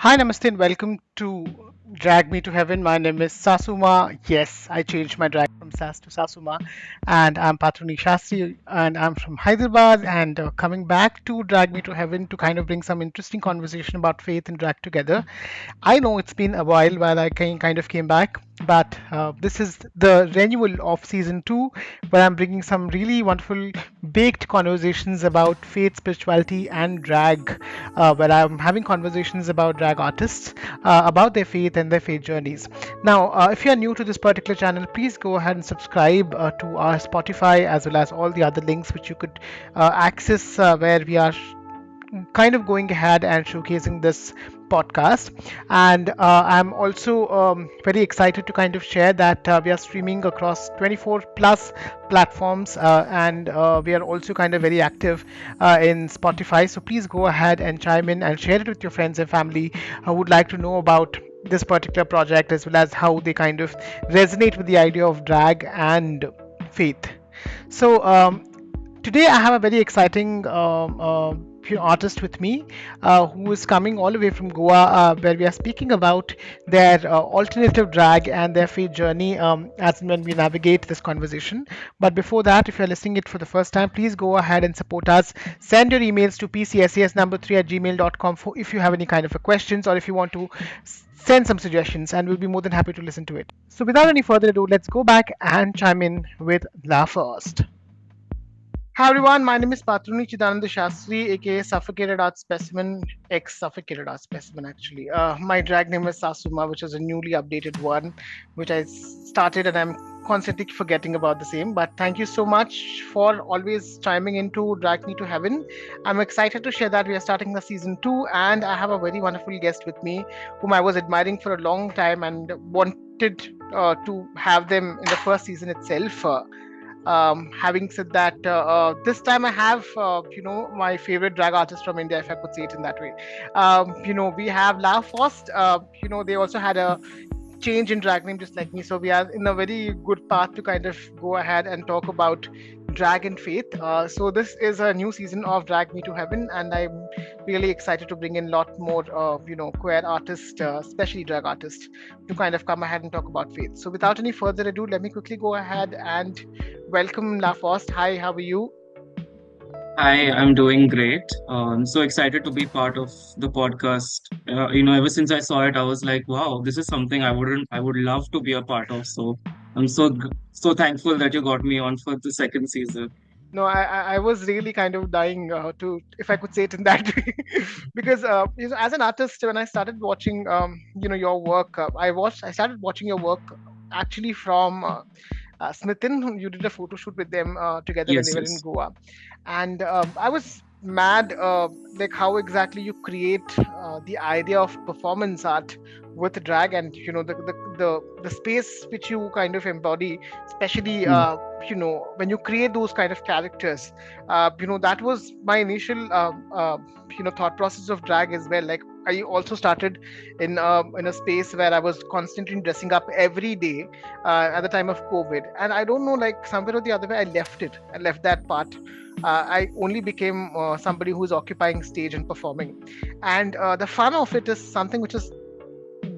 Hi, Namaste, and welcome to Drag Me to Heaven. My name is Sasuma. Yes, I changed my drag from Sas to Sasuma, and I'm Patruni Shastri, and I'm from Hyderabad. And coming back to Drag Me to Heaven to kind of bring some interesting conversation about faith and drag together. I know it's been a while I kind of came back, but this is the renewal of season two, where I'm bringing some really wonderful baked conversations about faith, spirituality, and drag, where I'm having conversations about drag artists, about their faith and their faith journeys. Now, if you're new to this particular channel, please go ahead and subscribe to our Spotify as well as all the other links which you could access where we are kind of going ahead and showcasing this podcast. And I'm also very excited to kind of share that we are streaming across 24 plus platforms, and we are also kind of very active in Spotify. So please go ahead and chime in and share it with your friends and family who would like to know about this particular project, as well as how they kind of resonate with the idea of drag and faith. So today I have a very exciting artist with me, who is coming all the way from Goa, where we are speaking about their alternative drag and their faith journey, as and when we navigate this conversation. But before that, if you're listening it for the first time, please go ahead and support us. Send your emails to pcsas3@gmail.com for if you have any kind of a questions, or if you want to send some suggestions, and we'll be more than happy to listen to it. So without any further ado, let's go back and chime in with La First. Hi everyone, my name is Patruni Chidananda Shastri, aka Suffocated Art Specimen, ex Suffocated Art Specimen actually. My drag name is Sasuma, which is a newly updated one, which I started and I'm constantly forgetting about the same. But thank you so much for always chiming in to Drag Me to Heaven. I'm excited to share that we are starting the season two, and I have a very wonderful guest with me whom I was admiring for a long time and wanted to have them in the first season itself. Having said that, this time I have, my favorite drag artist from India, if I could say it in that way. We have La Faust. They also had a change in drag name just like me, so we are in a very good path to kind of go ahead and talk about drag and faith. So this is a new season of Drag Me to Heaven, and I'm really excited to bring in a lot more, queer artists, especially drag artists, to kind of come ahead and talk about faith. So without any further ado, let me quickly go ahead and welcome La Faust. Hi, how are you? Hi, I'm doing great. I'm so excited to be part of the podcast. Ever since I saw it, I was like, wow, this is something I would love to be a part of. So I'm so thankful that you got me on for the second season. No, I was really kind of dying to, if I could say it in that way, because as an artist, when I started watching, your work, I started watching your work actually from Smithin, who you did a photo shoot with them together when they Yes, were in yes. Goa, and I was mad, like how exactly you create the idea of performance art with drag, and the space which you kind of embody, especially Hmm. when you create those kind of characters. That was my initial thought process of drag as well. Like I also started in a space where I was constantly dressing up every day at the time of COVID. And I don't know, like somewhere or the other way, I left it. I left that part. I only became somebody who is occupying stage and performing. And the fun of it is something which is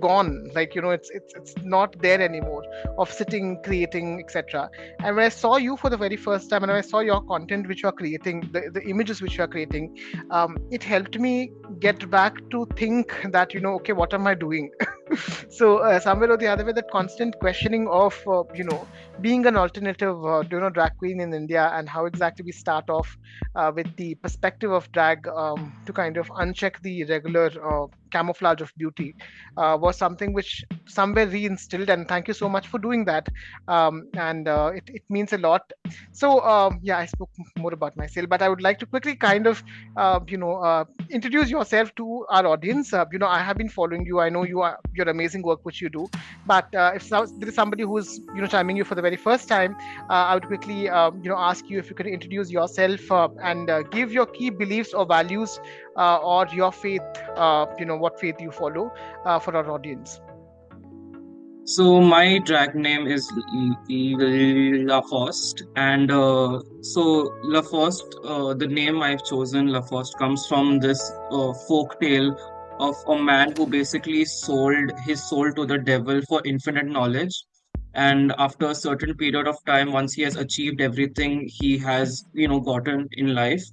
gone. Like it's not there anymore, of sitting, creating, etc. And when I saw you for the very first time, and when I saw your content which you are creating, the images which you are creating, it helped me get back to think that, okay, what am I doing? So somewhere or the other way, that constant questioning of being an alternative drag queen in India, and how exactly we start off with the perspective of drag, to kind of uncheck the regular camouflage of beauty, was something which somewhere reinstilled, and thank you so much for doing that. And it means a lot. So yeah, I spoke more about myself, but I would like to quickly kind of introduce yourself to our audience. I have been following you. I know your amazing work which you do. But if there is somebody who's chiming you for the very first time, I would quickly ask you if you could introduce yourself, and give your key beliefs or values, or your faith, what faith you follow, for our audience. So my drag name is La Faust, and so La Faust, the name I've chosen, La Faust, comes from this folk tale of a man who basically sold his soul to the devil for infinite knowledge. And after a certain period of time, once he has achieved everything he has, gotten in life,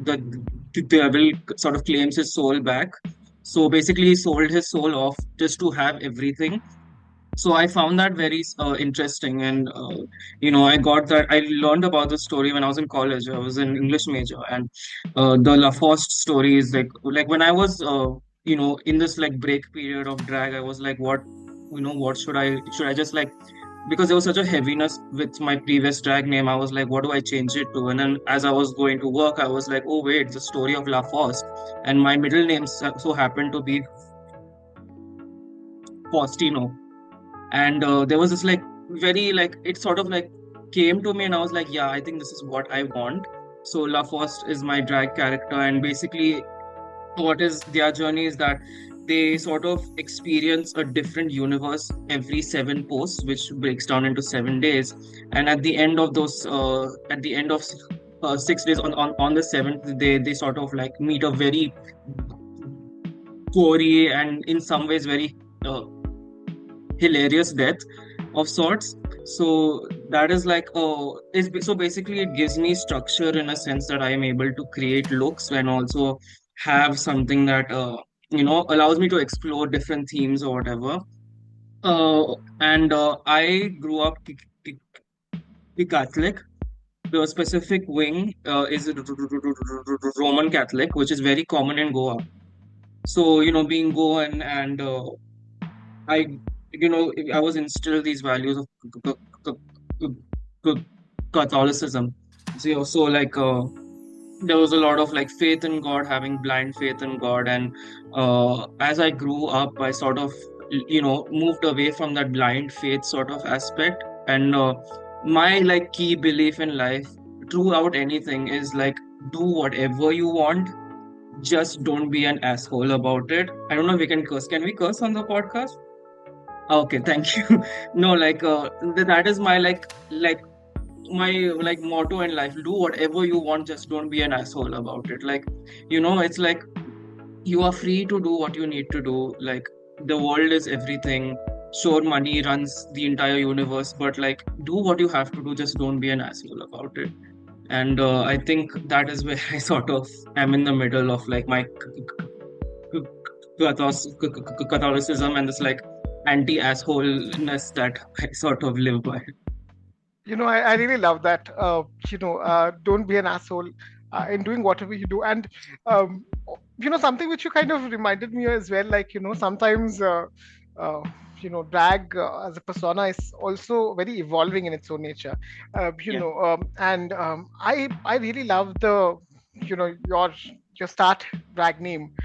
the, the devil sort of claims his soul back. So basically, he sold his soul off just to have everything. So I found that very interesting, and I got that. I learned about the story when I was in college. I was an English major, and the La Faust story is like when I was in this like break period of drag, I was like, what should I just like, because there was such a heaviness with my previous drag name. I was like, what do I change it to? And then as I was going to work, I was like, oh wait, the story of La Faust, and my middle name so happened to be Faustino. And there was this like very like it sort of like came to me, and I was like, yeah, I think this is what I want. So La Faust is my drag character, and basically what is their journey is that they sort of experience a different universe every 7 posts, which breaks down into 7 days. And at the end of those at the end of 6 days, on the seventh day, they sort of like meet a very gory and in some ways very hilarious death of sorts. So that is like so basically it gives me structure in a sense that I am able to create looks and also have something that allows me to explore different themes or whatever. And I grew up Catholic. The specific wing is Roman Catholic, which is very common in Goa. So being Goan, and I, I was instilled these values of Catholicism. So like there was a lot of like faith in God, having blind faith in God, and as I grew up, I sort of moved away from that blind faith sort of aspect, and my like key belief in life throughout anything is like do whatever you want, just don't be an asshole about it. I don't know if we can curse. Can we curse on the podcast? Okay, thank you. No, like that is my my like motto in life. Do whatever you want, just don't be an asshole about it. Like, it's like you are free to do what you need to do. Like the world is everything. Sure, money runs the entire universe, but like do what you have to do, just don't be an asshole about it. And I think that is where I sort of am in the middle of like my Catholicism and this like anti-assholeness that I sort of live by. I really love that. Don't be an asshole in doing whatever you do. And, um, something which you kind of reminded me as well, like, sometimes, uh, drag as a persona is also very evolving in its own nature. Yeah. And I really love your start drag name,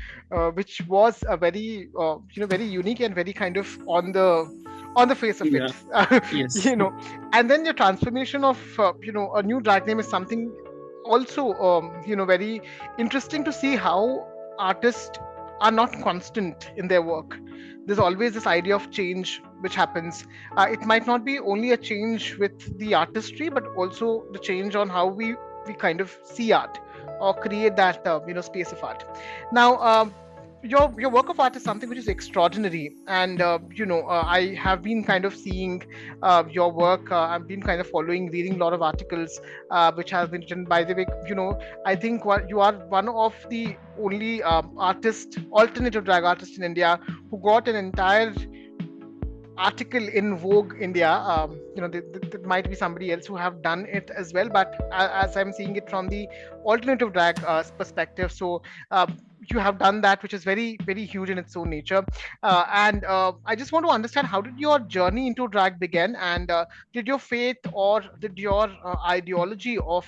which was a very, very unique and very kind of on the face of Yeah. it. Yes. you know and then your transformation of a new drag name is something also very interesting to see how artists are not constant in their work. There's always this idea of change which happens. It might not be only a change with the artistry, but also the change on how we kind of see art or create that space of art. Now, your work of art is something which is extraordinary, and I have been kind of seeing your work. I've been kind of following, reading a lot of articles which has been written. By the way, I think you are one of the only alternative drag artists in India who got an entire article in Vogue India. There might be somebody else who have done it as well, but as I'm seeing it from the alternative drag perspective, so you have done that, which is very, very huge in its own nature. And I just want to understand, how did your journey into drag begin, and did your faith or did your ideology of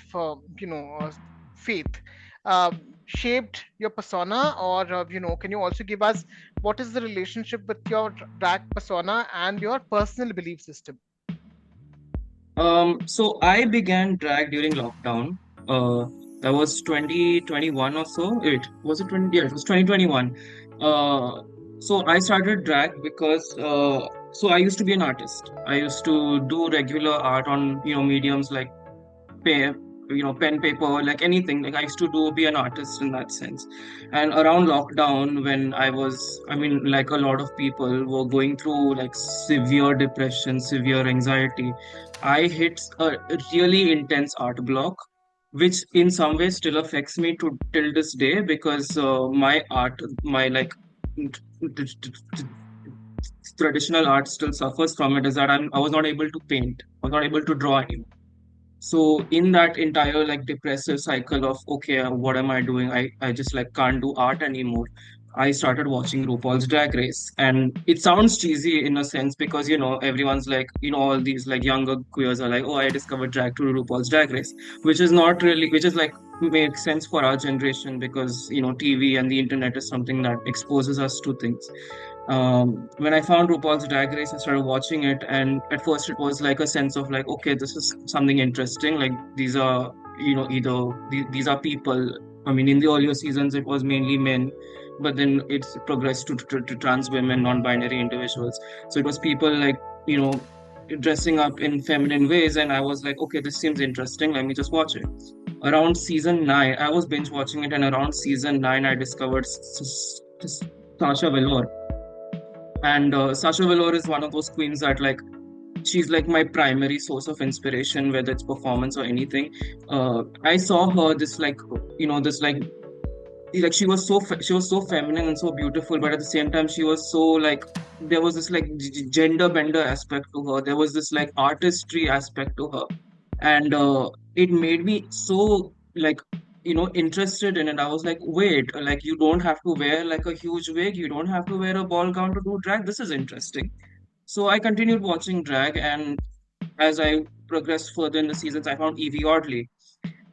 faith uh, shaped your persona, or can you also give us what is the relationship with your drag persona and your personal belief system? So I began drag during lockdown. Uh, that was 2021 or so. Wait, was it 20? Yeah, it was 2021. So I started drag because so I used to be an artist. I used to do regular art on mediums like pa- pen paper, like anything. Like I used to do be an artist in that sense. And around lockdown, when I mean, like a lot of people were going through like severe depression, severe anxiety, I hit a really intense art block, which in some ways still affects me to till this day, because my art, my like traditional art still suffers from it, is that I was not able to paint, I was not able to draw anymore. So in that entire like depressive cycle of okay, what am I doing? I just like can't do art anymore. I started watching RuPaul's Drag Race, and it sounds cheesy in a sense because everyone's like all these like younger queers are like, oh, I discovered drag through RuPaul's Drag Race, which is not really, which is like makes sense for our generation because TV and the internet is something that exposes us to things. When I found RuPaul's Drag Race, I started watching it, and at first it was like a sense of like, okay, this is something interesting. Like these are, either these are people. I mean, in the earlier seasons, it was mainly men, but then it's progressed to trans women, non-binary individuals. So it was people like, you know, dressing up in feminine ways, and I was like, okay, this seems interesting. Let me just watch it. Around season 9, I was binge watching it, and around season 9, I discovered Sasha Velour. And Sasha Velour is one of those queens that like she's like my primary source of inspiration, whether it's performance or anything. I saw her this like she was so feminine and so beautiful, but at the same time she was so like there was this like gender bender aspect to her. There was this like artistry aspect to her, and it made me so like interested in it. I was like, wait, like you don't have to wear like a huge wig, you don't have to wear a ball gown to do drag. This is interesting. So I continued watching drag, and as I progressed further in the seasons, I found Evie Oddly,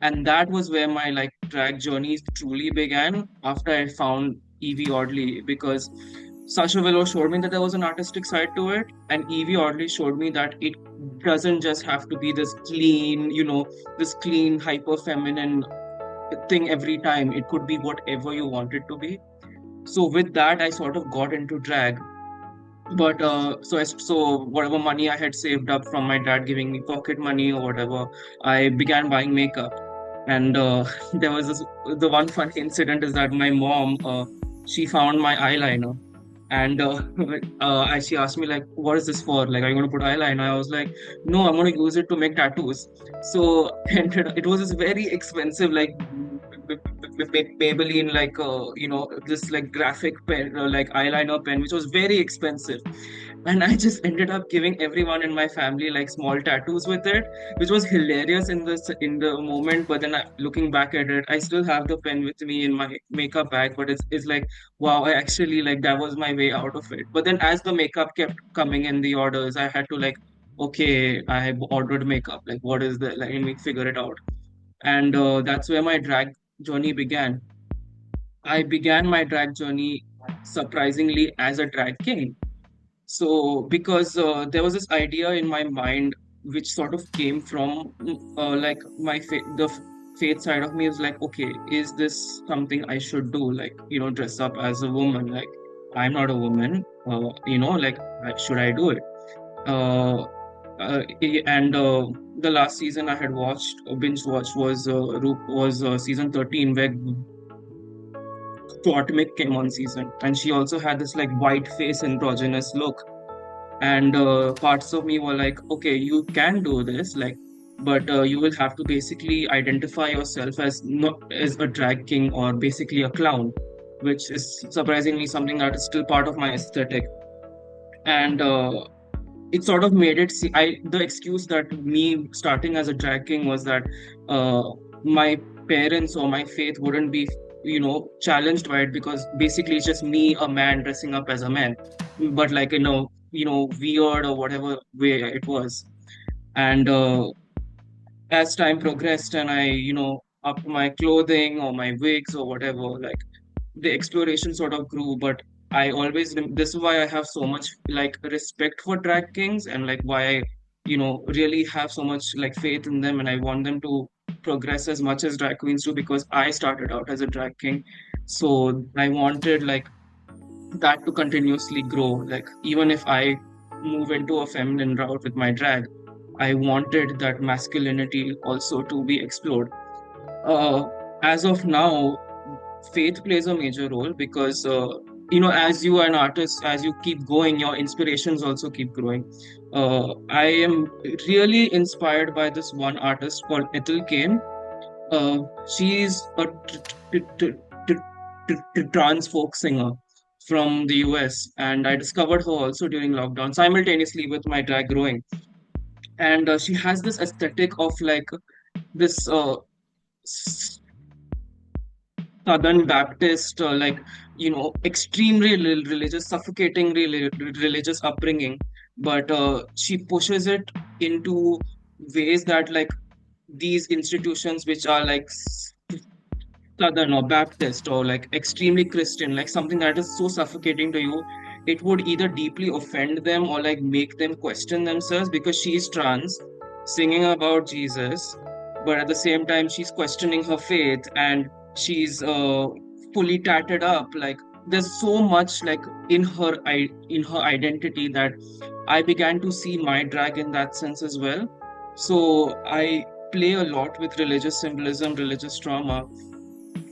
and that was where my like drag journey truly began. After I found Evie Oddly, because Sasha Velour showed me that there was an artistic side to it, and Evie Oddly showed me that it doesn't just have to be this clean, this clean, hyper feminine thing every time. It could be whatever you want it to be. So with that, I sort of got into drag. But so whatever money I had saved up from my dad giving me pocket money or whatever, I began buying makeup. And there was the one funny incident is that my mom, she found my eyeliner, and she asked me like, "What is this for? Like, are you going to put eyeliner?" I was like, "No, I'm going to use it to make tattoos." So and it was this very expensive like Maybelline like this like graphic pen, like eyeliner pen, which was very expensive. And I just ended up giving everyone in my family like small tattoos with it, which was hilarious in the moment. But then looking back at it, I still have the pen with me in my makeup bag. But it's like, wow, I actually like that was my way out of it. But then as the makeup kept coming in the orders, I had to like, okay, I have ordered makeup. Like, what is the like? Let me figure it out. And that's where my drag journey began. I began my drag journey surprisingly as a drag king. So, because there was this idea in my mind which sort of came from like faith side of me is like, okay, is this something I should do? Like, dress up as a woman. Like, I'm not a woman. Like, should I do it? Uh, and the last season I had watched, binge watched was season 13, where Clotmic came on season, and she also had this like white face androgynous look. And parts of me were like, okay, you can do this, like, but you will have to basically identify yourself as not as a drag king or basically a clown, which is surprisingly something that is still part of my aesthetic. And it sort of made it see the excuse that me starting as a drag king was that uh, my parents or my faith wouldn't be challenged by it, because basically it's just me, a man dressing up as a man, but like weird or whatever way it was. And as time progressed and I upped my clothing or my wigs or whatever, like the exploration sort of grew. But I always this is why I have so much like respect for drag kings, and like why I really have so much like faith in them, and I want them to progress as much as drag queens do, because I started out as a drag king. So I wanted like that to continuously grow, like even if I move into a feminine route with my drag, I wanted that masculinity also to be explored. uh, as of now, faith plays a major role because as you are an artist, as you keep going, your inspirations also keep growing. I am really inspired by this one artist called Ethel Kane. She's a trans folk singer from the US, and I discovered her also during lockdown, simultaneously with my drag growing. And she has this aesthetic of like this Southern Baptist, extremely religious, suffocating religious upbringing, but she pushes it into ways that like these institutions which are like Southern or Baptist or like extremely Christian, like something that is so suffocating to you, it would either deeply offend them or like make them question themselves because she's trans, singing about Jesus, but at the same time she's questioning her faith and she's fully tatted up. Like there's so much like in her identity that I began to see my drag in that sense as well. So I play a lot with religious symbolism, religious trauma,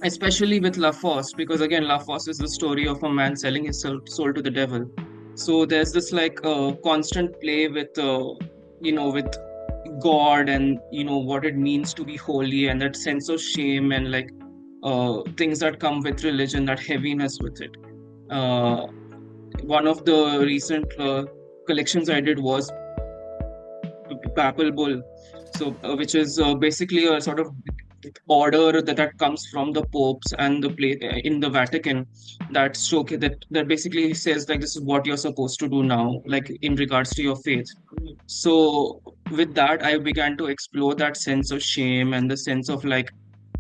especially with La Faust, because again, La Faust is the story of a man selling his soul to the devil. So there's this like constant play with God and what it means to be holy and that sense of shame and like things that come with religion, that heaviness with it. Uh, One of the recent collections I did was papal bull, so which is basically a sort of order that comes from the popes and the play in the Vatican that that basically says like this is what you're supposed to do now, like in regards to your faith. So with that, I began to explore that sense of shame and the sense of like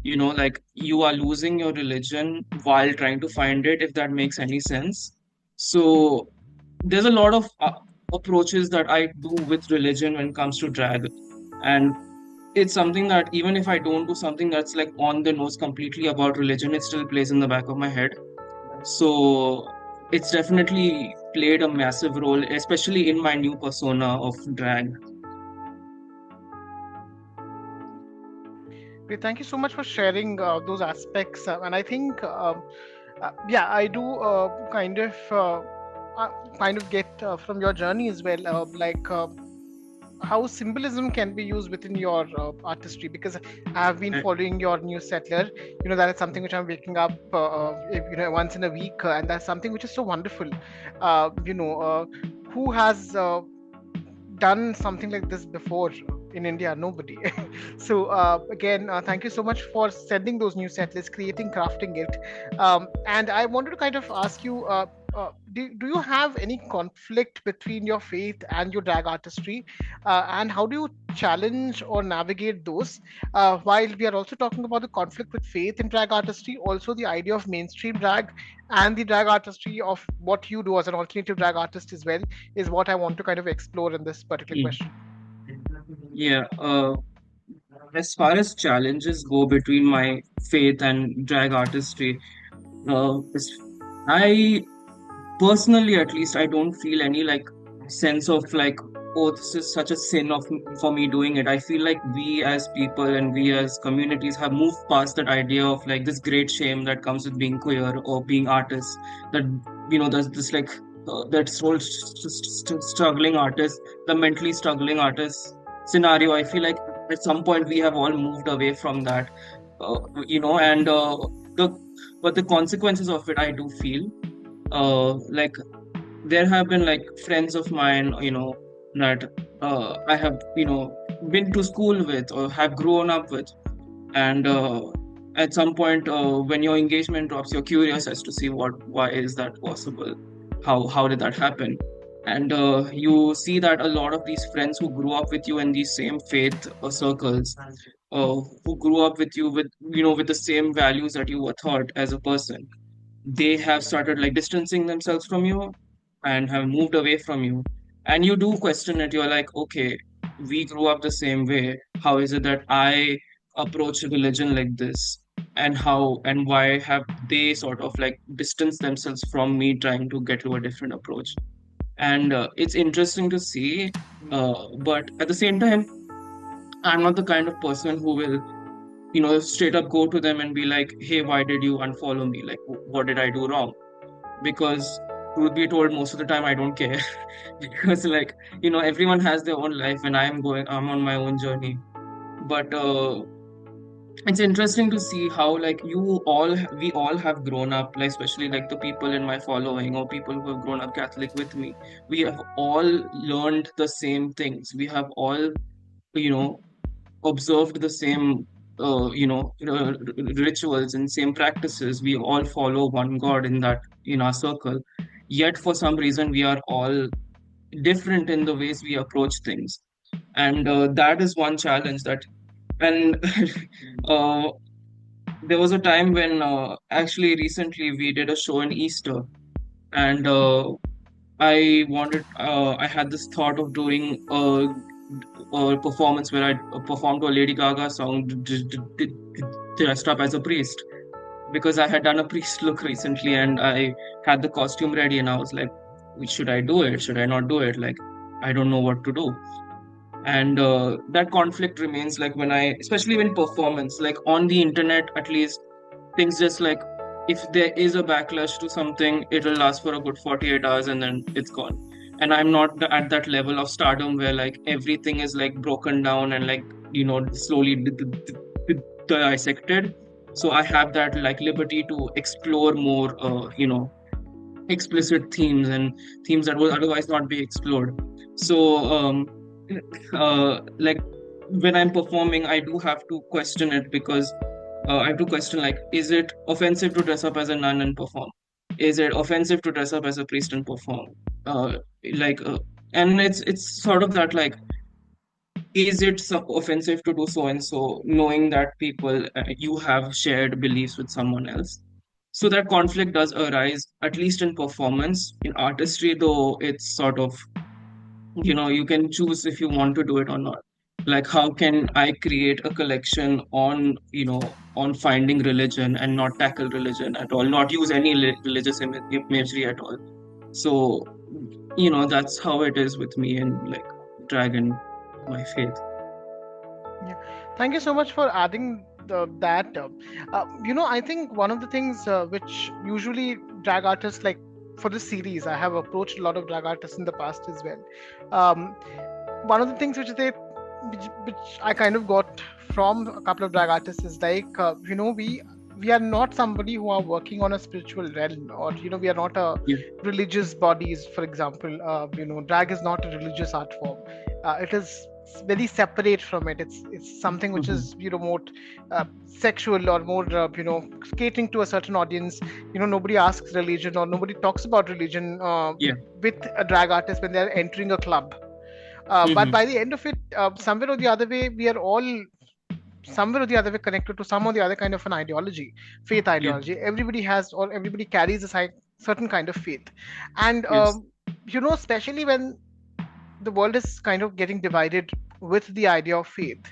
like you are losing your religion while trying to find it, if that makes any sense. So there's a lot of approaches that I do with religion when it comes to drag. And it's something that even if I don't do something that's like on the nose completely about religion, it still plays in the back of my head. So it's definitely played a massive role, especially in my new persona of drag. Okay, thank you so much for sharing those aspects. And I think, yeah, I do kind of get from your journey as well, how symbolism can be used within your artistry, because I've been Uh, following your new settler. That is something which I'm waking up once in a week, and that's something which is so wonderful. Who has done something like this before in India? Nobody. So again, thank you so much for sending those new set lists, creating, crafting it. And I wanted to kind of ask you, do you have any conflict between your faith and your drag artistry? And how do you challenge or navigate those? While we are also talking about the conflict with faith in drag artistry, also the idea of mainstream drag and the drag artistry of what you do as an alternative drag artist as well is what I want to kind of explore in this particular mm, question. yeah. As far as challenges go between my faith and drag artistry, I personally at least I don't feel any like sense of like, oh, this is such a sin for me doing it. I feel like we as people and we as communities have moved past that idea of like this great shame that comes with being queer or being artists, that there's this like that whole struggling artist, the mentally struggling artist scenario. I feel like at some point we have all moved away from that, and the but the consequences of it I do feel like there have been like friends of mine, that I have, been to school with or have grown up with. And at some point, when your engagement drops, you're curious as to see why is that possible? How did that happen? And you see that a lot of these friends who grew up with you in these same faith circles, who grew up with you with the same values that you were taught as a person, they have started like distancing themselves from you and have moved away from you. And you do question it. You're like, okay, we grew up the same way. How is it that I approach religion like this? And how and why have they sort of like distanced themselves from me trying to get to a different approach? And it's interesting to see, but at the same time, I'm not the kind of person who will, straight up go to them and be like, hey, why did you unfollow me? Like, what did I do wrong? Because truth be told, most of the time I don't care. Because like, everyone has their own life, and I'm on my own journey. But it's interesting to see how like we all have grown up, like especially like the people in my following or people who have grown up Catholic with me. We have all learned the same things. We have all, you know observed the same rituals and same practices. We all follow one God in our circle, yet for some reason we are all different in the ways we approach things. And that is one challenge that. And uh, there was a time when actually recently we did a show in Easter, and I had this thought of doing a performance where I performed a Lady Gaga song dressed up as a priest, because I had done a priest look recently and I had the costume ready, and I was like, should I do it? Should I not do it? Like, I don't know what to do. And that conflict remains, like when especially when performance, like on the internet at least, things just like, if there is a backlash to something, it'll last for a good 48 hours and then it's gone. And I'm not at that level of stardom where like everything is like broken down and like, slowly dissected. So I have that like liberty to explore more, explicit themes and themes that would otherwise not be explored. So like when I'm performing, I do have to question it, because I have to question, like, is it offensive to dress up as a nun and perform? Is it offensive to dress up as a priest and perform? Uh, like, and it's sort of that, like, is it offensive to do so and so, knowing that people, you have shared beliefs with someone else? So that conflict does arise, at least in performance. In artistry, though, it's sort of, you can choose if you want to do it or not. Like, how can I create a collection on finding religion and not tackle religion at all, not use any religious imagery at all? So, that's how it is with me and like dragon, my faith. Yeah. Thank you so much for adding that. I think one of the things which usually drag artists, like for this series, I have approached a lot of drag artists in the past as well. Um, One of the things which I kind of got from a couple of drag artists is like, we are not somebody who are working on a spiritual realm, or we are not a Yeah. religious bodies. For example, drag is not a religious art form. It is very separate from it. It's something which Hmm. is more sexual, or more catering to a certain audience. Nobody asks religion, or nobody talks about religion Yeah. with a drag artist when they're entering a club. But Hmm. by the end of it, somewhere or the other way, we are all somewhere or the other way connected to some or the other kind of an ideology, faith Yeah. ideology. Everybody has, or everybody carries a certain kind of faith. And Yes. especially when the world is kind of getting divided with the idea of faith.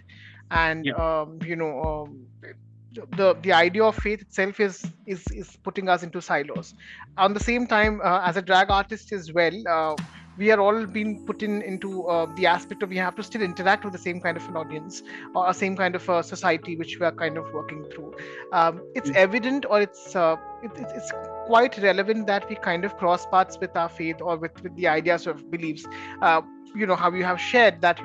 And Yeah. the idea of faith itself is putting us into silos. On the same time, as a drag artist as well, we are all being put into the aspect of, we have to still interact with the same kind of an audience, or a same kind of society which we are kind of working through. It's Yeah. evident, or it's quite relevant that we kind of cross paths with our faith, or with the ideas of beliefs. uh, how you have shared that,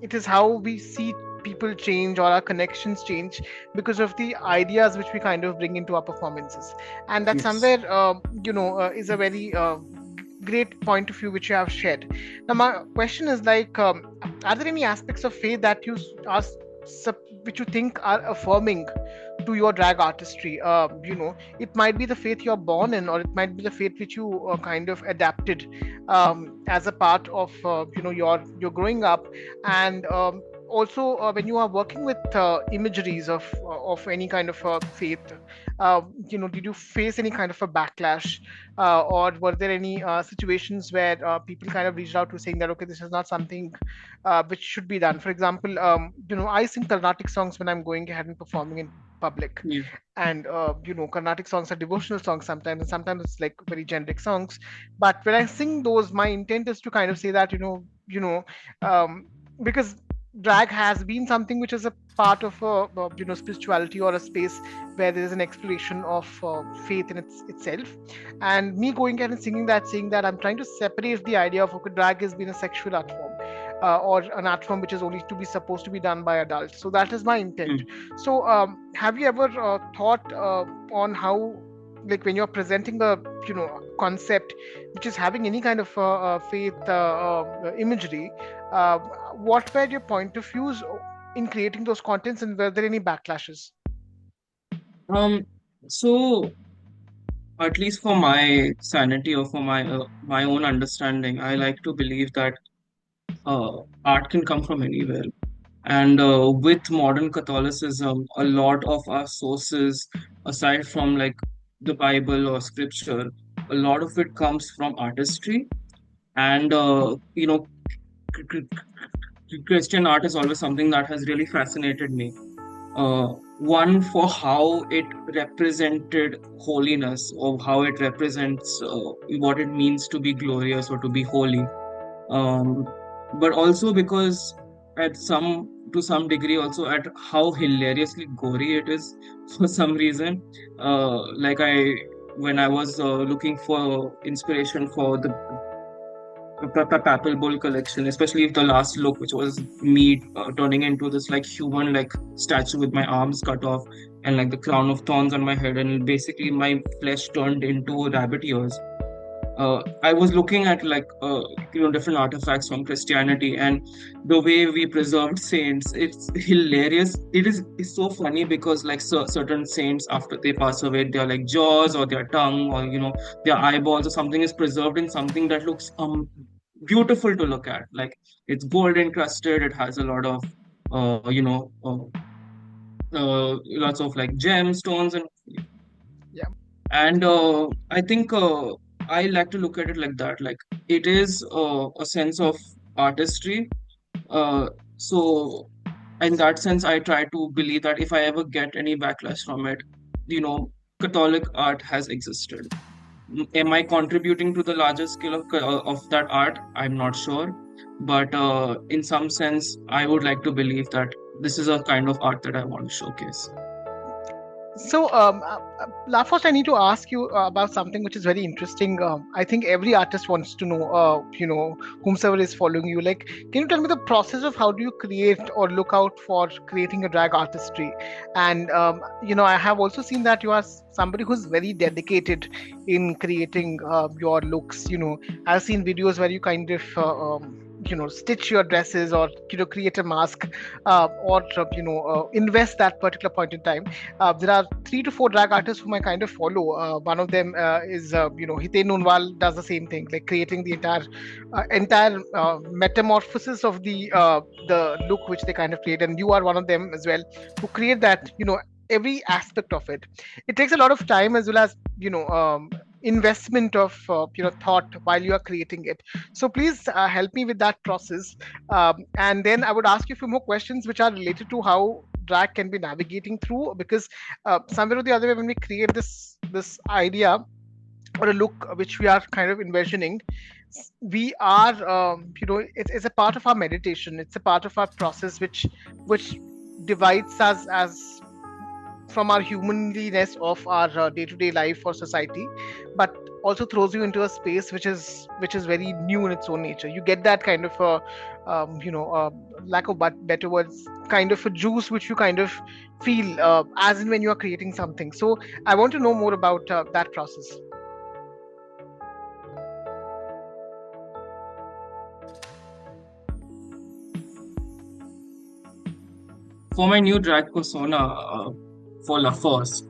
it is how we see people change, or our connections change, because of the ideas which we kind of bring into our performances. And that Yes. somewhere is a very great point of view which you have shared. Now my question is like, are there any aspects of faith that are which you think are affirming to your drag artistry? It might be the faith you're born in, or it might be the faith which you kind of adapted as a part of your growing up. And also, when you are working with imageries of any kind of faith, did you face any kind of a backlash, or were there any situations where people kind of reached out to saying that, okay, this is not something which should be done? For example, I sing Carnatic songs when I'm going ahead and performing in public. Yeah. And Carnatic songs are devotional songs sometimes, and sometimes it's like very generic songs. But when I sing those, my intent is to kind of say that um, because drag has been something which is a part of spirituality, or a space where there is an exploration of faith in itself. And me going ahead and singing that, saying that I'm trying to separate the idea of, okay, drag has been a sexual art form, or an art form which is only to be supposed to be done by adults. So that is my intent. Mm. So have you ever thought on how, like, when you're presenting a concept which is having any kind of faith imagery, uh, what were your point of views in creating those contents, and were there any backlashes? Um, so at least for my sanity or for my own understanding, I like to believe that art can come from anywhere. And with modern Catholicism, a lot of our sources, aside from like the Bible or scripture, a lot of it comes from artistry. And Christian art is always something that has really fascinated me. One, for how it represented holiness, or how it represents what it means to be glorious or to be holy. But also because at some to some degree also at how hilariously gory it is for some reason. Like I when I was looking for inspiration for the Papal Bull collection, especially the last look, which was me turning into this like human like statue with my arms cut off and like the crown of thorns on my head, and basically my flesh turned into rabbit ears. I was looking at like different artifacts from Christianity, and the way we preserved saints. It's hilarious. It's so funny because like certain saints after they pass away, their like jaws or their tongue or their eyeballs or something is preserved in something that looks beautiful to look at. Like it's gold encrusted. It has a lot of lots of like gemstones Yeah. and I think I like to look at it like that. Like it is a sense of artistry. So in that sense, I try to believe that if I ever get any backlash from it, you know, Catholic art has existed. Am I contributing to the larger scale of that art? I'm not sure, but in some sense, I would like to believe that this is a kind of art that I want to showcase. So, Lafos, I need to ask you about something which is very interesting. I think every artist wants to know, whomsoever is following you. Like, can you tell me the process of how do you create or look out for creating a drag artistry? And, I have also seen that you are somebody who's very dedicated in creating your looks. I've seen videos where you kind of, stitch your dresses, or, create a mask, or, invest that particular point in time. There are 3 to 4 drag artists whom I kind of follow. One of them is, Hiten Nunwal does the same thing, like creating the entire metamorphosis of the look which they kind of create. And you are one of them as well, who create that, every aspect of it. It takes a lot of time, as well as, investment of thought while you are creating it. So please help me with that process, and then I would ask you a few more questions which are related to how drag can be navigating through, because somewhere or the other way, when we create this idea or a look which we are kind of envisioning, we are, it's a part of our meditation, it's a part of our process which divides us as from our humanliness of our day-to-day life or society, but also throws you into a space which is very new in its own nature. You get that kind of lack of better words, kind of a juice which you kind of feel as in when you are creating something. So I want to know more about that process. For my new drag persona, for La Force,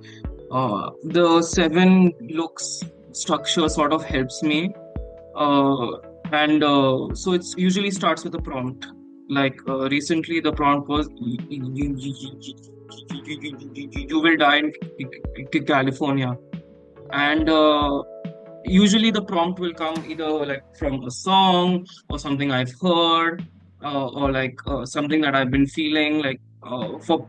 the seven looks structure sort of helps me. And So it's usually starts with a prompt. Like recently, the prompt was you will die in California, and usually the prompt will come either like from a song or something I've heard, or like something that I've been feeling like for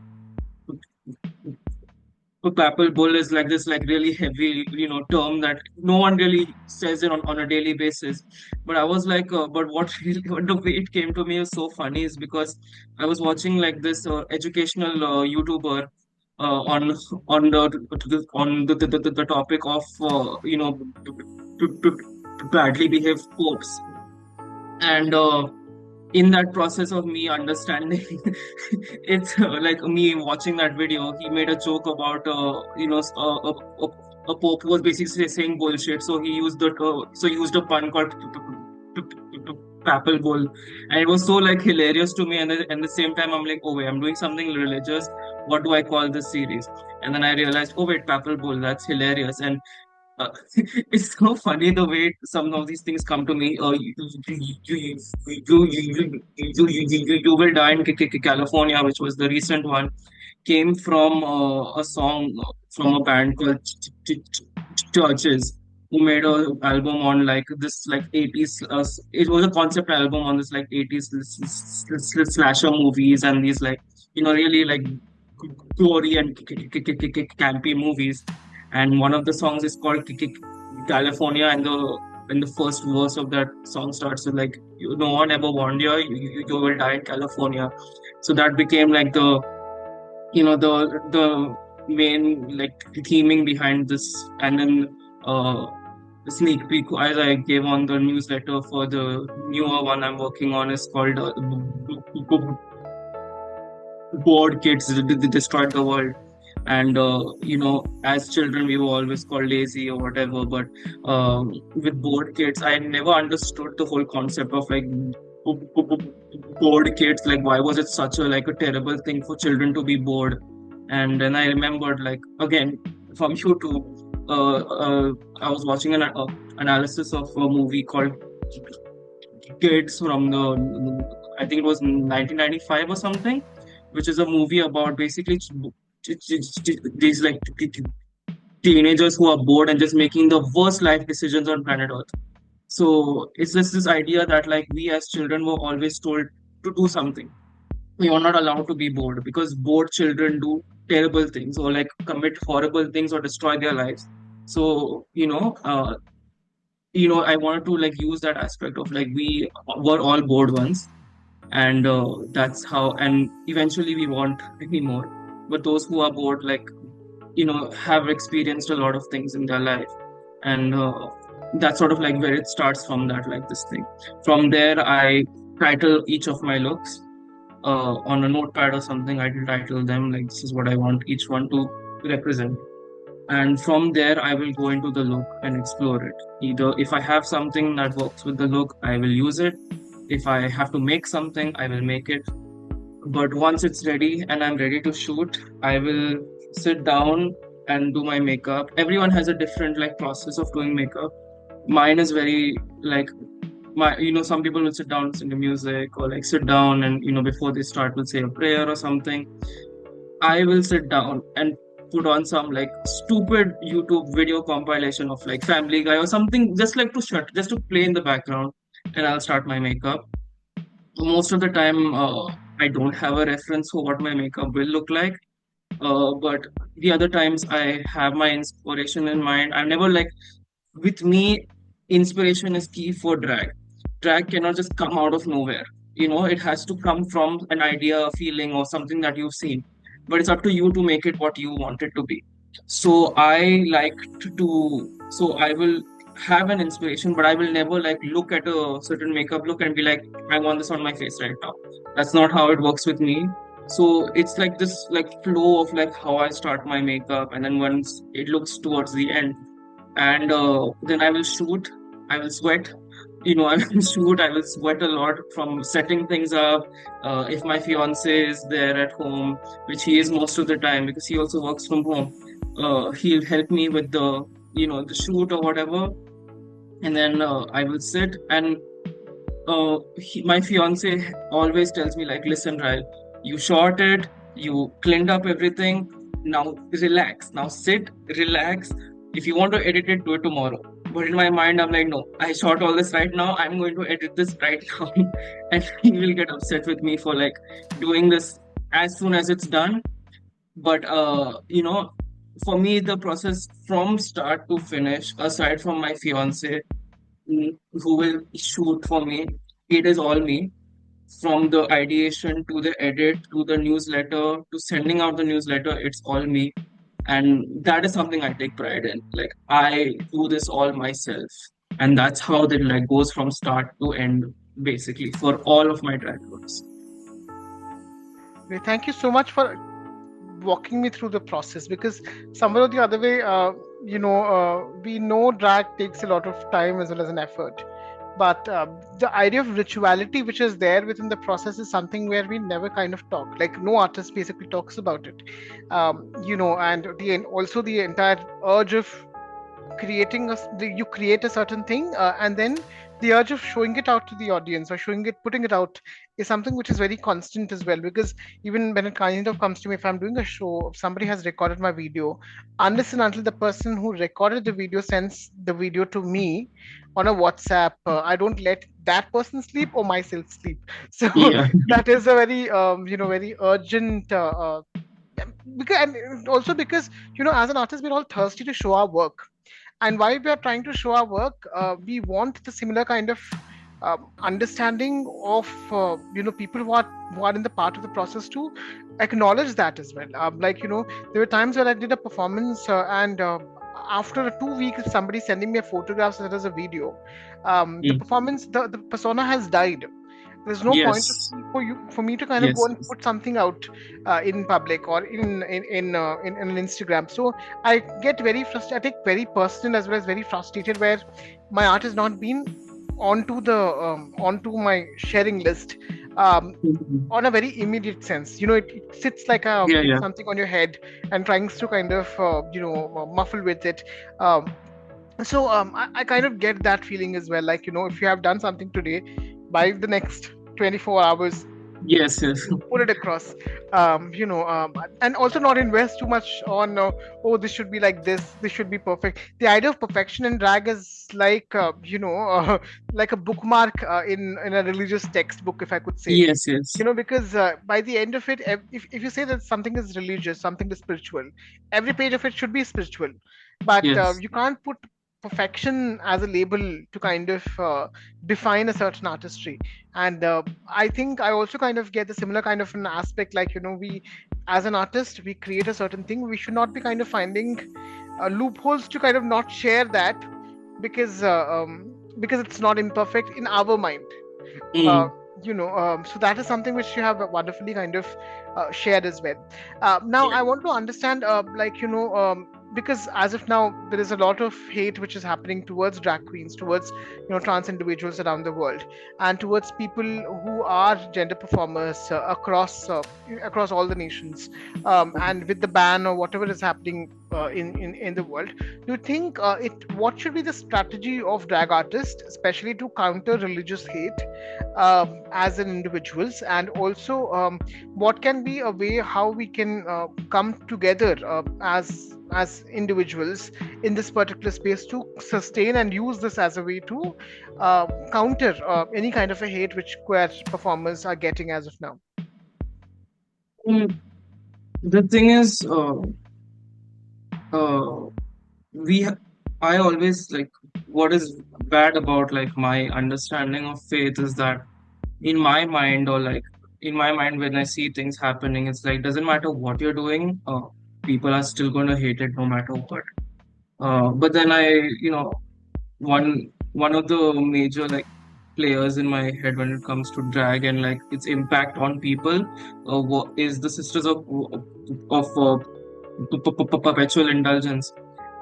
papal bull is like this, like really heavy, term that no one really says it on a daily basis. But I was like, but what really, what the way it came to me is so funny is because I was watching like this educational YouTuber on the topic of badly behaved popes. And in that process of me understanding, it's like me watching that video, he made a joke about a pope who was basically saying bullshit, so he used he used a pun called papal bull, and it was so like hilarious to me. And then at the same time I'm like, oh wait, I'm doing something religious, what do I call this series? And then I realized, oh wait, papal bull, that's hilarious. And uh, it's so funny the way some of these things come to me. You will die in California, which was the recent one, came from a song from a band called Churches, who made a album on like this like 80s. It was a concept album on this like 80s slasher movies and these like really like gory and campy movies. And one of the songs is called California, and the first verse of that song starts with like, no one ever warned you, you will die in California. So that became like the main like theming behind this. And then the sneak peek as I gave on the newsletter for the newer one I'm working on is called Bored Kids Destroyed the World. And as children we were always called lazy or whatever, but with bored kids I never understood the whole concept of like bored kids. Like, why was it such a like a terrible thing for children to be bored? And then I remembered, like, again, from YouTube, I was watching an analysis of a movie called Kids from I think it was 1995 or something, which is a movie about basically these like teenagers who are bored and just making the worst life decisions on planet Earth. So it's just this idea that like we as children were always told to do something. We are not allowed to be bored because bored children do terrible things or like commit horrible things or destroy their lives. So I wanted to like use that aspect of like we were all bored once, and that's how. And eventually we want any more. But those who are bored, like, have experienced a lot of things in their life, and that's sort of like where it starts from. That like this thing. From there, I title each of my looks on a notepad or something. I will title them like this is what I want each one to represent. And from there I will go into the look and explore it. Either if I have something that works with the look, I will use it. If I have to make something, I will make it. But once it's ready and I'm ready to shoot, I will sit down and do my makeup. Everyone has a different like process of doing makeup. Mine is very like, some people will sit down, listen to music, or like sit down and before they start will say a prayer or something. I will sit down and put on some like stupid YouTube video compilation of like Family Guy or something, just like to just to play in the background, and I'll start my makeup. Most of the time, I don't have a reference for what my makeup will look like. But the other times, I have my inspiration in mind. I never like, with me, inspiration is key for drag. Drag cannot just come out of nowhere. It has to come from an idea, a feeling, or something that you've seen. But it's up to you to make it what you want it to be. So I like so I will have an inspiration, but I will never like look at a certain makeup look and be like, I want this on my face right now. That's not how it works with me. So it's like this like flow of like how I start my makeup, and then once it looks towards the end, and then I will shoot. I will sweat. I will shoot. I will sweat a lot from setting things up. If my fiance is there at home, which he is most of the time because he also works from home, he'll help me with the shoot or whatever. And then I will sit, and my fiance always tells me like, listen, Ryle, you shot it, you cleaned up everything. Now relax. Now sit, relax. If you want to edit it, do it tomorrow. But in my mind, I'm like, no, I shot all this right now. I'm going to edit this right now. And he will get upset with me for like doing this as soon as it's done. But for me, the process from start to finish, aside from my fiance, who will shoot for me, it is all me. From the ideation to the edit to the newsletter to sending out the newsletter, it's all me. And that is something I take pride in. Like I do this all myself. And that's how it like goes from start to end, basically, for all of my drag works. Thank you so much for walking me through the process, because somewhere or the other way, we know drag takes a lot of time as well as an effort. But the idea of rituality, which is there within the process, is something where we never kind of talk. Like no artist basically talks about it. And also the entire urge of you create a certain thing, and then the urge of showing it out to the audience or putting it out is something which is very constant as well. Because even when it kind of comes to me, if I'm doing a show, if somebody has recorded my video, unless and until the person who recorded the video sends the video to me on a WhatsApp, I don't let that person sleep or myself sleep. So Yeah. that is a very very urgent, because, and also because, as an artist, we're all thirsty to show our work. And while we are trying to show our work, we want the similar kind of understanding of people who are in the part of the process to acknowledge that as well. There were times where I did a performance, and after 2 weeks, if somebody sending me a photograph as well as a video, the Mm. performance, the persona has died. There's no point Yes. for me to kind of go Yes. and Yes. put something out in public or in an Instagram. So I get very frustrated. I take very personal as well as very frustrated where my art has not been onto my sharing list, um, Mhm. on a very immediate sense. It sits like Yeah. Yeah. something on your head and trying to kind of muffle with it. I kind of get that feeling as well. Like, if you have done something today, by the next 24 hours, Yes. Yes. put it across. And also not invest too much on, oh, this should be like this should be perfect. The idea of perfection in drag is like, like a bookmark in a religious textbook, if I could say. Yes. Yes. Because by the end of it, if you say that something is religious, something is spiritual, every page of it should be spiritual. But Yes. you can't put perfection as a label to kind of define a certain artistry. And I think I also kind of get the similar kind of an aspect. Like, we, as an artist, we create a certain thing, we should not be kind of finding loopholes to kind of not share that, because it's not imperfect in our mind. uh, Mm. so that is something which you have wonderfully kind of shared as well. Now Yeah. I want to understand, because as of now there is a lot of hate which is happening towards drag queens, towards trans individuals around the world, and towards people who are gender performers across all the nations. And with the ban or whatever is happening in the world, do you think what should be the strategy of drag artists, especially to counter religious hate as an individuals, and also what can be a way how we can come together as individuals in this particular space to sustain and use this as a way to counter any kind of a hate which queer performers are getting as of now? Mm. The thing is, uh, we ha- I always like what is bad about like my understanding of faith is that in my mind or like in my mind when I see things happening, it's like doesn't matter what you're doing, people are still gonna hate it no matter what. But then one of the major like players in my head when it comes to drag and like its impact on people, is the Sisters of perpetual indulgence.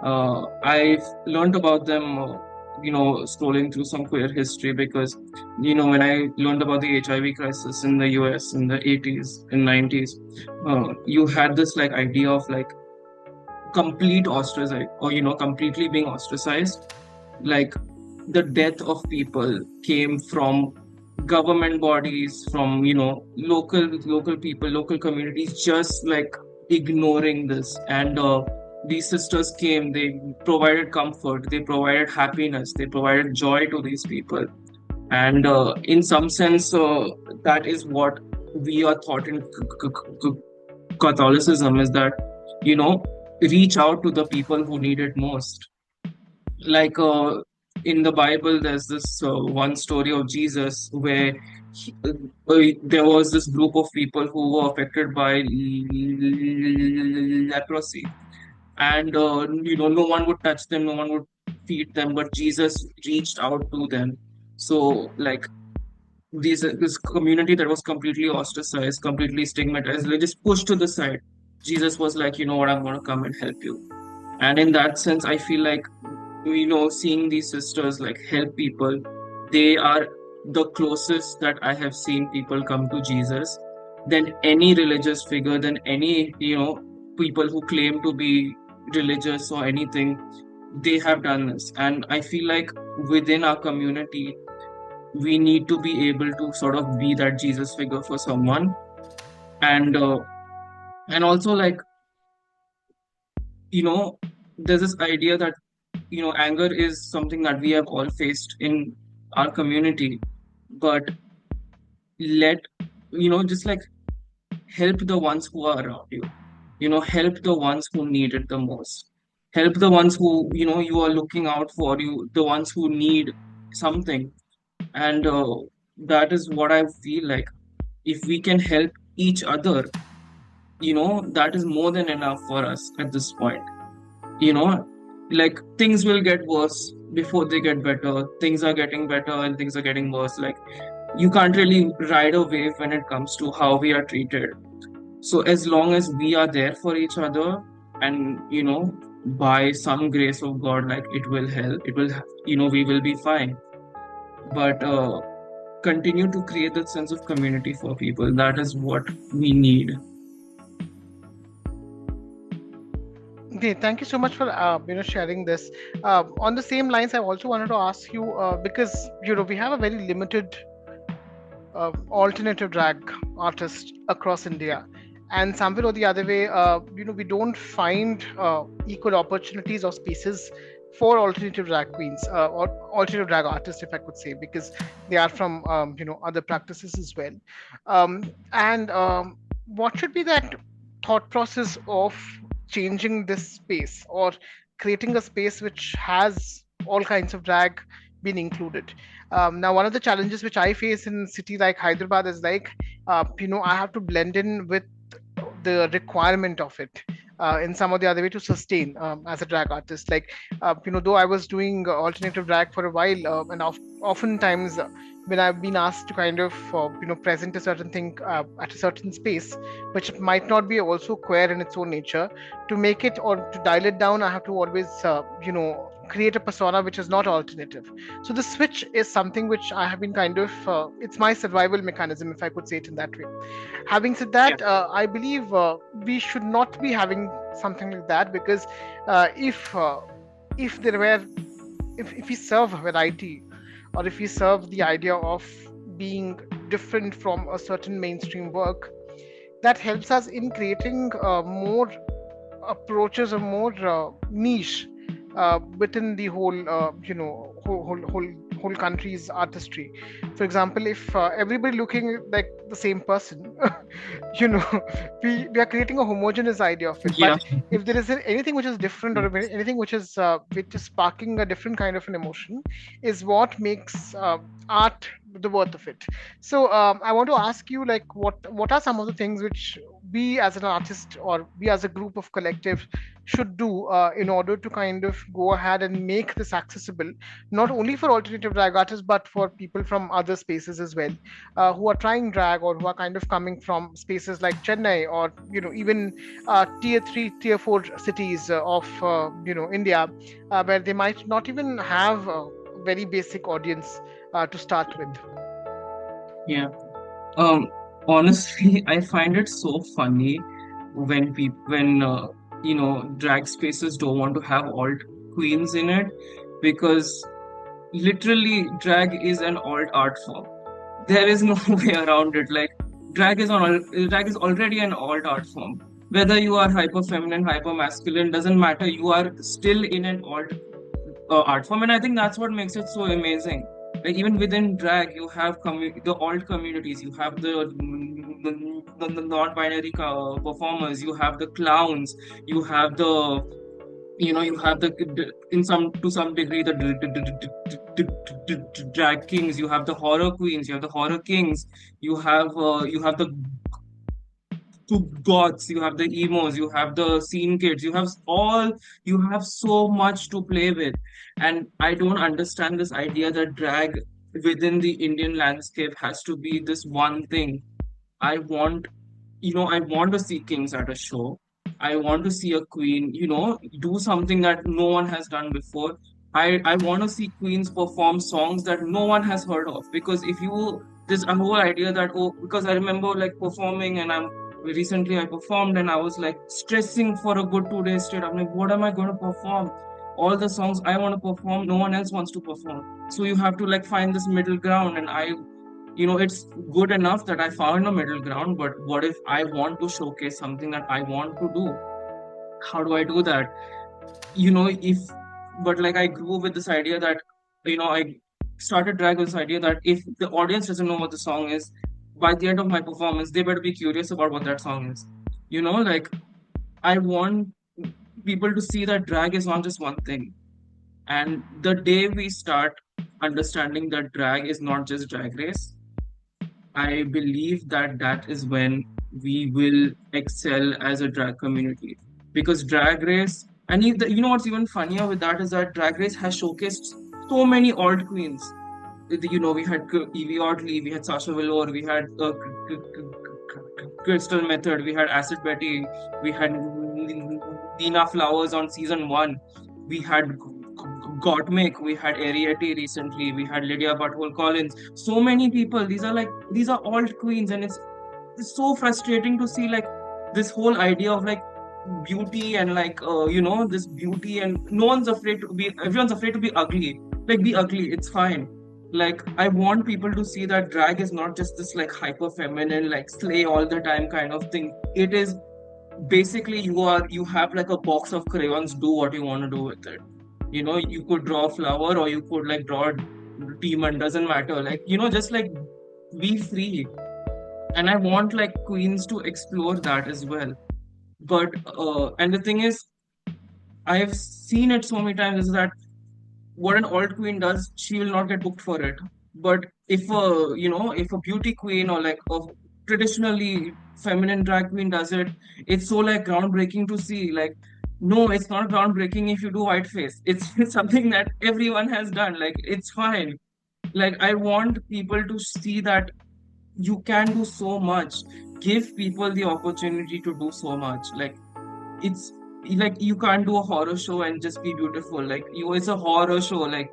I've learned about them, scrolling through some queer history because, when I learned about the HIV crisis in the US in the 80s and 90s, you had this like idea of like complete ostracized or, completely being ostracized. Like the death of people came from government bodies, from local people, local communities, just like ignoring this. And these sisters came, they provided comfort, they provided happiness, they provided joy to these people. And in some sense, that is what we are taught in Catholicism, is that you know reach out to the people who need it most. Like in the Bible, there's this one story of Jesus where there was this group of people who were affected by leprosy, and no one would touch them, no one would feed them, but Jesus reached out to them. So like this community that was completely ostracized, completely stigmatized, they just pushed to the side. Jesus was like, you know what, I'm going to come and help you. And in that sense, I feel like, seeing these sisters like help people, they are the closest that I have seen people come to Jesus than any religious figure, than any, people who claim to be religious or anything. They have done this. And I feel like within our community, we need to be able to sort of be that Jesus figure for someone. And also, like, you know, there's this idea that anger is something that we have all faced in our community, but let just like help the ones who are around you, help the ones who need it the most, help the ones who you are looking out for, you the ones who need something. And that is what I feel like, if we can help each other, that is more than enough for us at this point. you know like, things will get worse before they get better. Things are getting better and things are getting worse. Like, you can't really ride a wave when it comes to how we are treated. So as long as we are there for each other, and by some grace of God, like, it will help, we will be fine. But continue to create that sense of community for people. That is what we need. Okay, thank you so much for sharing this. On the same lines, I also wanted to ask you because we have a very limited alternative drag artists across India, and somewhere or the other way, we don't find equal opportunities or spaces for alternative drag queens or alternative drag artists, if I could say, because they are from other practices as well. And what should be that thought process of changing this space or creating a space which has all kinds of drag being included? Now, one of the challenges which I face in a city like Hyderabad is like, I have to blend in with the requirement of it in some or the other way to sustain as a drag artist. Like, though I was doing alternative drag for a while, and oftentimes when I've been asked to kind of, present a certain thing at a certain space, which might not be also queer in its own nature, to make it or to dial it down, I have to always, create a persona which is not alternative. So the switch is something which I have been kind of, it's my survival mechanism, if I could say it in that way. Having said Yeah. that, I believe we should not be having something like that, because if there were, if we serve variety, or if we serve the idea of being different from a certain mainstream work, that helps us in creating more approaches or more niche within the whole, whole country's artistry. For example, if everybody looking like the same person, you know, we are creating a homogeneous idea of it. Yeah. But if there is anything which is different, or anything which is sparking a different kind of an emotion, is what makes art the worth of it. So I want to ask you, like, what are some of the things which we as an artist or we as a group of collective should do in order to kind of go ahead and make this accessible, not only for alternative drag artists but for people from other spaces as well, who are trying drag or who are kind of coming from spaces like Chennai, or even tier 3, tier 4 cities of India, where they might not even have a very basic audience to start with. Yeah. Um, Honestly, I find it so funny when drag spaces don't want to have alt queens in it, because literally drag is an alt art form. There is no way around it. Like, drag is already an alt art form. Whether you are hyper feminine, hyper masculine, doesn't matter. You are still in an alt art form, and I think that's what makes it so amazing. Like even within drag, you have the alt communities, you have the non-binary performers, you have the clowns, you have the you have in some to some degree the drag kings, you have the horror queens, you have the horror kings, you have the goths, you have the emos, you have the scene kids, you have so much to play with. And I don't understand this idea that drag within the Indian landscape has to be this one thing. I want, I want to see kings at a show. I want to see a queen, do something that no one has done before. I want to see queens perform songs that no one has heard of. Because if you, this a whole idea that, oh, because I remember like performing and recently I performed and I was like stressing for a good 2 days straight. I'm like, what am I going to perform? All the songs I want to perform, no one else wants to perform. So you have to like find this middle ground. And it's good enough that I found a middle ground, but what if I want to showcase something that I want to do? How do I do that? If, but like I grew with this idea that, I started drag with this idea that if the audience doesn't know what the song is, by the end of my performance, they better be curious about what that song is. Like I want people to see that drag is not just one thing. And the day we start understanding that drag is not just drag race, I believe that that is when we will excel as a drag community. Because drag race, and what's even funnier with that is that drag race has showcased so many alt queens. We had Evie Oddly, we had Sasha Velour, we had Crystal Method, we had Acid Betty, we had Nina Flowers on season 1, we had Gottmik, we had Ariete recently, we had Lydia Butthole Collins. So many people. These are alt queens, and it's so frustrating to see like this whole idea of like beauty and like this beauty, and no one's afraid to be everyone's afraid to be ugly. Like be ugly, it's fine. Like I want people to see that drag is not just this like hyper feminine like slay all the time kind of thing. It is basically you have like a box of crayons, do what you want to do with it. You could draw a flower or you could like draw a demon, doesn't matter. Like just like be free. And I want like queens to explore that as well. But and the thing is, I have seen it so many times is that what an alt queen does, she will not get booked for it. But if a beauty queen or like a traditionally feminine drag queen does it, it's so like groundbreaking to see. Like, no, it's not groundbreaking if you do white face. It's, it's something that everyone has done. Like, it's fine. Like, I want people to see that you can do so much. Give people the opportunity to do so much. Like, it's like you can't do a horror show and just be beautiful. Like it's a horror show. Like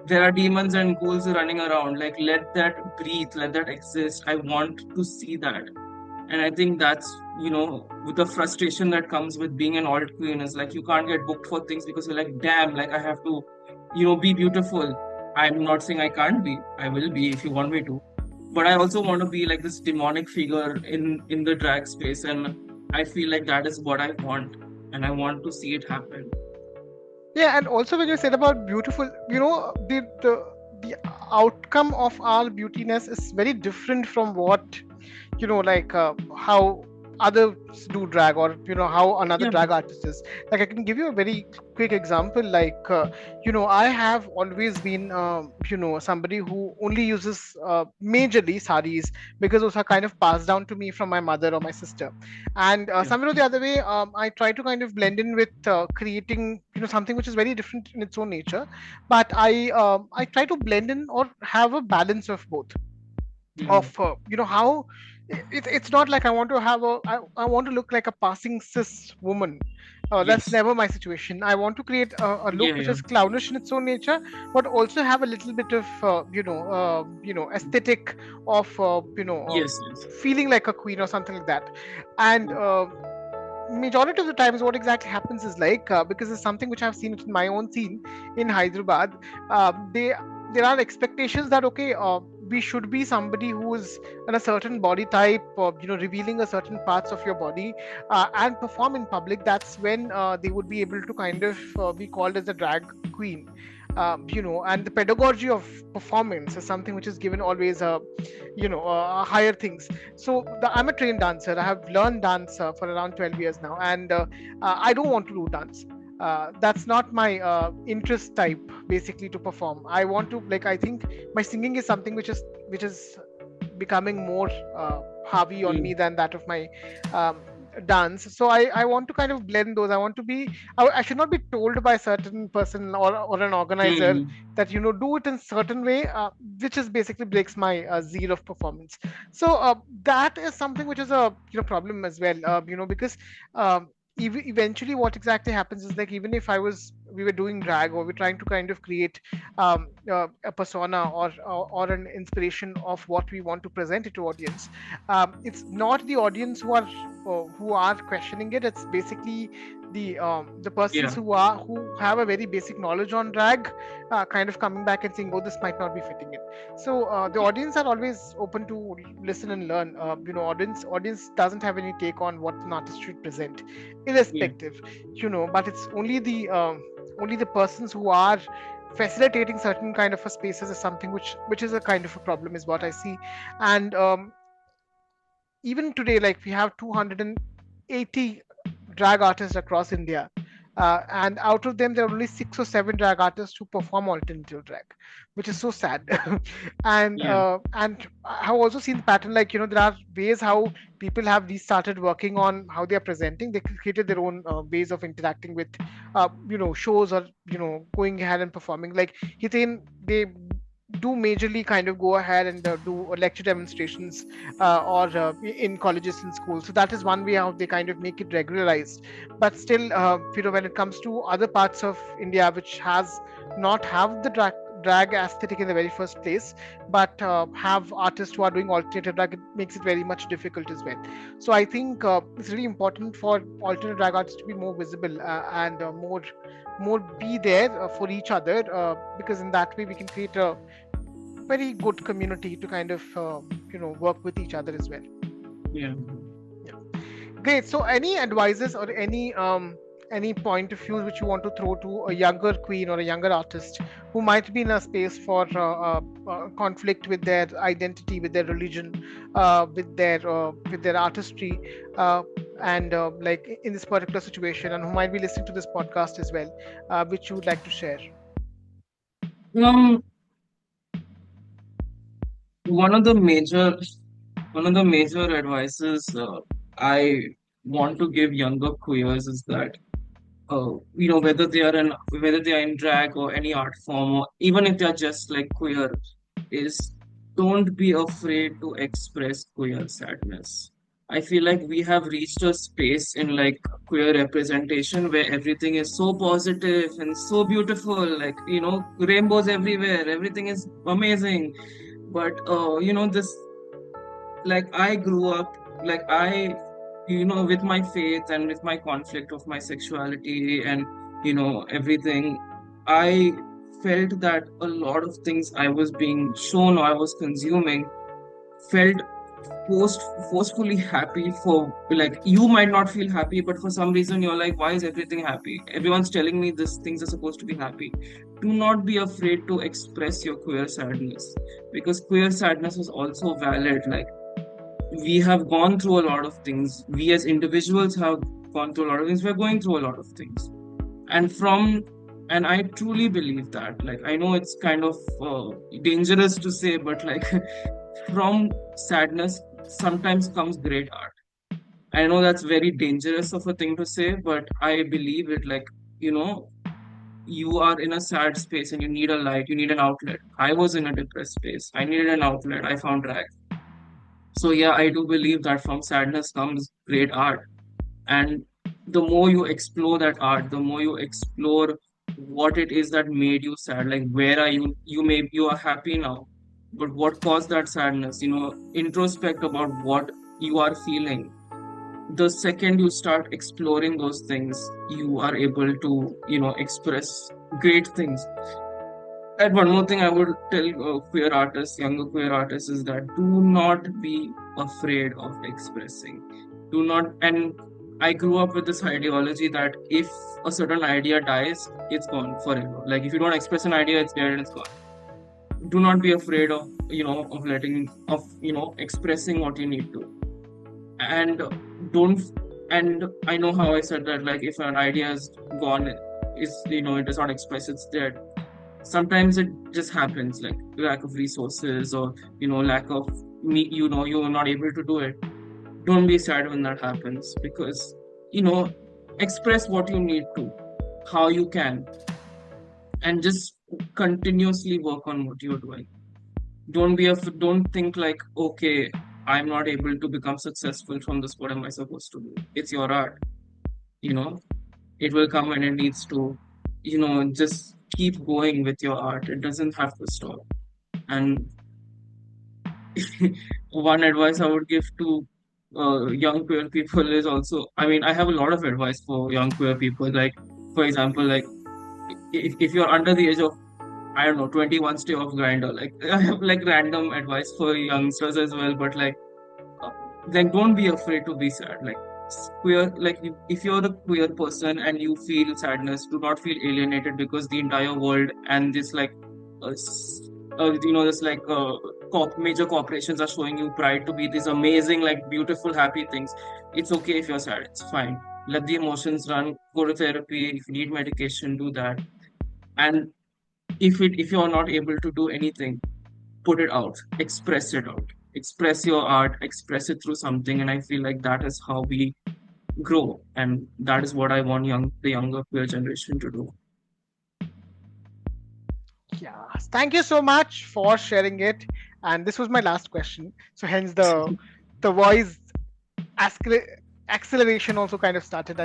there are demons and ghouls running around. Like let that breathe, let that exist. I want to see that. And I think that's, with the frustration that comes with being an alt queen is like you can't get booked for things because you're like, damn, like I have to, be beautiful. I'm not saying I can't be. I will be if you want me to. But I also want to be like this demonic figure in the drag space, and I feel like that is what I want, and I want to see it happen. Yeah, and also when you said about beautiful, the outcome of our beautiness is very different from what like how others do drag, or how another Yeah. drag artist is. Like I can give you a very quick example. Like I have always been somebody who only uses majorly saris, because those are kind of passed down to me from my mother or my sister. And Yeah. somewhere or the other way, I try to kind of blend in with creating something which is very different in its own nature. But I try to blend in or have a balance of both. Hmm. Of how it's not like I want to I want to look like a passing cis woman. That's Yes. never my situation. I want to create a look Yeah. which Yeah. is clownish in its own nature, but also have a little bit of aesthetic of Yes. Yes. feeling like a queen or something like that. And majority of the times what exactly happens is like, because it's something which I've seen it in my own scene in Hyderabad. They There are expectations that, okay, we should be somebody who is in a certain body type, revealing a certain parts of your body, and perform in public. That's when they would be able to kind of be called as a drag queen. And the pedagogy of performance is something which is given always higher things. So I'm a trained dancer. I have learned dance for around 12 years now, and I don't want to do dance. That's not my interest type basically to perform. I want to, like, I think my singing is something which is becoming more havi on me Mm. than that of my um, dance. So I want to kind of blend those. I want to be, I should not be told by a certain person or an organizer Mm. that do it in certain way, which is basically breaks my zeal of performance. So that is something which is a problem as well, because um, eventually what exactly happens is, like, even if we were doing drag, or we're trying to kind of create a persona, or an inspiration of what we want to present it to audience. It's not the audience who are questioning it. It's basically the persons Yeah. who have a very basic knowledge on drag, kind of coming back and saying, oh, this might not be fitting it. So the audience are always open to listen and learn. Audience doesn't have any take on what an artist should present, Yeah. irrespective. But it's only the persons who are facilitating certain kind of a spaces is something which is a kind of a problem, is what I see. And even today, like, we have 280 drag artists across India, and out of them there are only 6 or 7 drag artists who perform alternative drag, which is so sad. Yeah. And I have also seen the pattern, like, there are ways how people have restarted working on how they are presenting. They created their own ways of interacting with shows, or going ahead and performing. Like Hitain, they do majorly kind of go ahead and do lecture demonstrations, or in colleges and schools. So that is one way how they kind of make it regularized. But still, when it comes to other parts of India, which has not have the drag aesthetic in the very first place, but have artists who are doing alternative drag, it makes it very much difficult as well. So I think it's really important for alternate drag artists to be more visible, and more be there for each other, because in that way we can create a very good community to kind of work with each other as well. Yeah. Yeah. Great. So any advices or any point of view which you want to throw to a younger queen or a younger artist who might be in a space for conflict with their identity, with their religion, with their artistry, and like in this particular situation, and who might be listening to this podcast as well, which you would like to share? Um, one of the major one of the major advices I want to give younger queers is that whether they are in drag or any art form, or even if they are just like queer, is don't be afraid to express queer sadness. I feel like we have reached a space in like queer representation where everything is so positive and so beautiful, like rainbows everywhere, everything is amazing. But this, like, I grew up, like, with my faith and with my conflict of my sexuality and everything, I felt that a lot of things I was being shown or I was consuming felt forcefully happy. For like, you might not feel happy, but for some reason you're like, why is everything happy? Everyone's telling me these things are supposed to be happy. Do not be afraid to express your queer sadness, because queer sadness is also valid. Like, we have gone through a lot of things. We as individuals have gone through a lot of things. We're going through a lot of things. And and I truly believe that. Like, I know it's kind of dangerous to say, but like, from sadness sometimes comes great art. I know that's very dangerous of a thing to say, but I believe it. Like, you know, you are in a sad space and you need a light, you need an outlet. I was in a depressed space. I needed an outlet. I found drag. So yeah, I do believe that from sadness comes great art. And the more you explore that art, the more you explore what it is that made you sad. Like, where are you? You are happy now, but what caused that sadness? Introspect about what you are feeling. The second you start exploring those things, you are able to express great things. And one more thing I would tell queer artists, younger queer artists, is that do not be afraid of expressing. Do not, and I grew up with this ideology that if a certain idea dies, it's gone forever. Like if you don't express an idea, it's dead and it's gone. Do not be afraid of of letting of expressing what you need to, and don't. And I know how I said that, like if an idea is gone, is it does not express, it's dead. Sometimes it just happens, like lack of resources, or lack of me, you're not able to do it. Don't be sad when that happens, because you know express what you need to, how you can, and just continuously work on what you're doing. Don't think like, okay, I'm not able to become successful from this, what am I supposed to do? It's your art. you know it will come when it needs to. Just keep going with your art, it doesn't have to stop. And one advice I would give to young queer people is also, I mean, I have a lot of advice for young queer people. Like, for example, like if you're under the age of, I don't know, 21, stay off Grinder. Like I have like random advice for youngsters as well, but uh, like don't be afraid to be sad. Like queer, like if you're the queer person and you feel sadness, do not feel alienated, because the entire world and this like this like major corporations are showing you pride to be these amazing, like beautiful, happy things. It's okay if you're sad, it's fine. Let the emotions run, go to therapy. If you need medication, do that. And if you're not able to do anything, put it out, express it out, express your art, express it through something. And I feel like that is how we grow, and that is what I want the younger queer generation to do. Yeah, thank you so much for sharing it. And this was my last question. So hence the voice accele- acceleration also kind of started.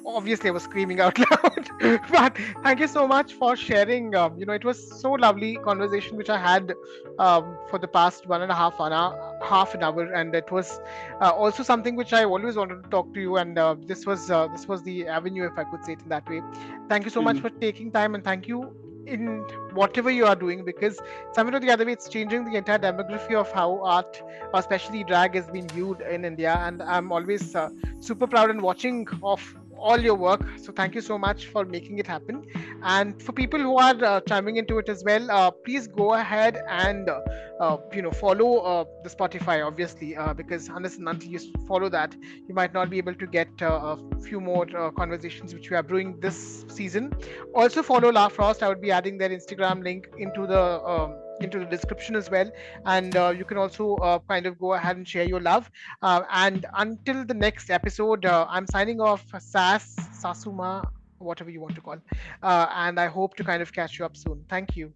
Obviously I was screaming out loud. But thank you so much for sharing. It was so lovely conversation which I had for the past 1.5 hour, and it was also something which I always wanted to talk to you. And this was the avenue, if I could say it in that way. Thank you so much Mhm. for taking time, and thank you in whatever you are doing, because somehow or the other way it's changing the entire demography of how art, especially drag, is being viewed in India. And I'm always super proud and watching of all your work. So thank you so much for making it happen. And for people who are chiming into it as well, please go ahead and follow the Spotify, obviously, because unless and until you follow that, you might not be able to get a few more conversations which we are brewing this season. Also follow La Frost. I would be adding their Instagram link into the description as well. And you can also kind of go ahead and share your love. And until the next episode, I'm signing off, Sasuma, whatever you want to call. And I hope to kind of catch you up soon. Thank you.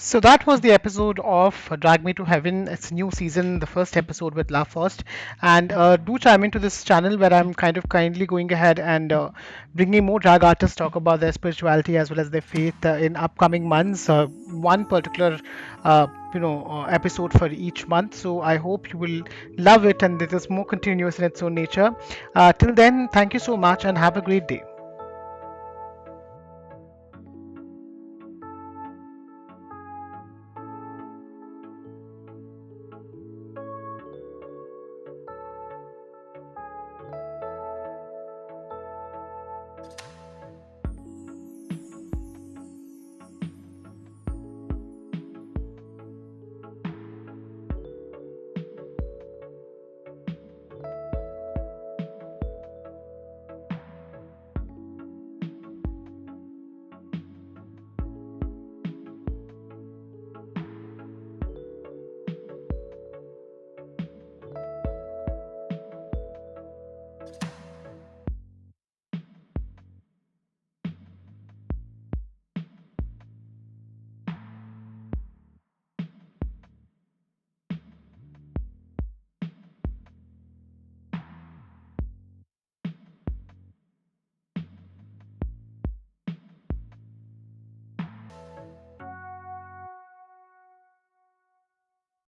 So that was the episode of Drag Me to Heaven. It's a new season, the first episode with La First. And do chime into this channel where I'm kind of kindly going ahead and bringing more drag artists talk about their spirituality as well as their faith in upcoming months. One particular, episode for each month. So I hope you will love it and it is more continuous in its own nature. Till then, thank you so much and have a great day.